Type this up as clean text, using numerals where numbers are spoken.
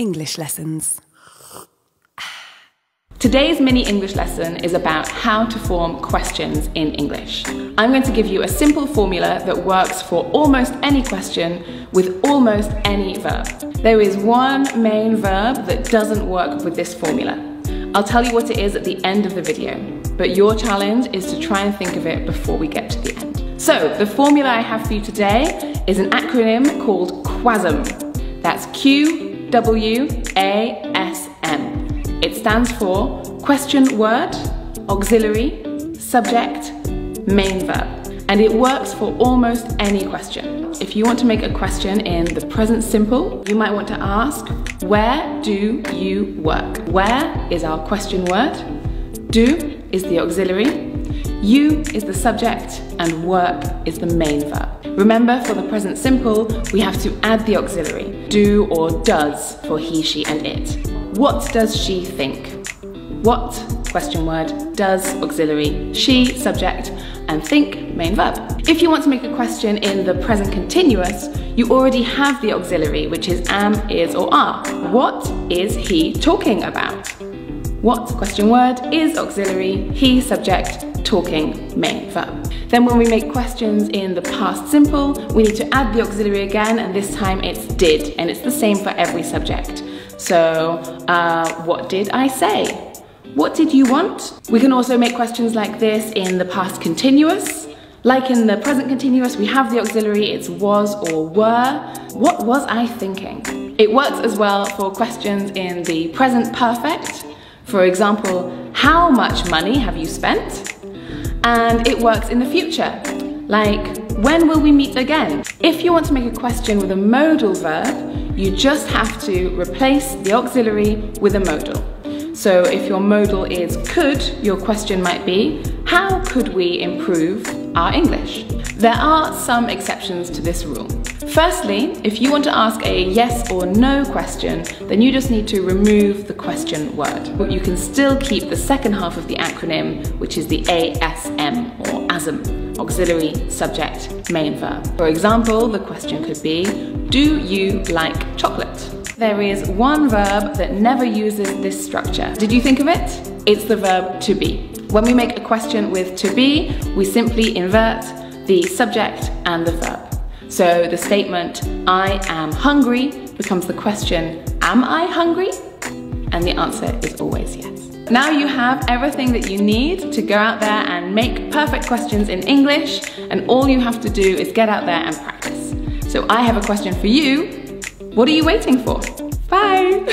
English lessons. Today's mini English lesson is about how to form questions in English. I'm going to give you a simple formula that works for almost any question with almost any verb. There is one main verb that doesn't work with this formula. I'll tell you what it is at the end of the video, but your challenge is to try and think of it before we get to the end. So the formula I have for you today is an acronym called QWASM. That's QWASM. It stands for question word, auxiliary, subject, main verb. And it works for almost any question. If you want to make a question in the present simple, you might want to ask, where do you work? Where is our question word, do is the auxiliary, you is the subject, and work is the main verb. Remember, for the present simple, we have to add the auxiliary, do or does for he, she, and it. What does she think? What, question word, does, auxiliary, she, subject, and think, main verb. If you want to make a question in the present continuous, you already have the auxiliary, which is am, is, or are. What is he talking about? What, question word, is auxiliary, he, subject, talking, main verb. Then when we make questions in the past simple, we need to add the auxiliary again, and this time it's did, and it's the same for every subject. So, what did I say? What did you want? We can also make questions like this in the past continuous. Like in the present continuous, we have the auxiliary, it's was or were. What was I thinking? It works as well for questions in the present perfect. For example, how much money have you spent? And it works in the future, like, when will we meet again? If you want to make a question with a modal verb, you just have to replace the auxiliary with a modal. So if your modal is could, your question might be, how could we improve our English? There are some exceptions to this rule. Firstly, if you want to ask a yes or no question, then you just need to remove the question word. But you can still keep the second half of the acronym, which is the ASM or ASM, auxiliary, subject, main verb. For example, the question could be, do you like chocolate? There is one verb that never uses this structure. Did you think of it? It's the verb to be. When we make a question with to be, we simply invert the subject and the verb. So the statement, I am hungry, becomes the question, am I hungry? And the answer is always yes. Now you have everything that you need to go out there and make perfect questions in English, and all you have to do is get out there and practice. So I have a question for you. What are you waiting for? Bye!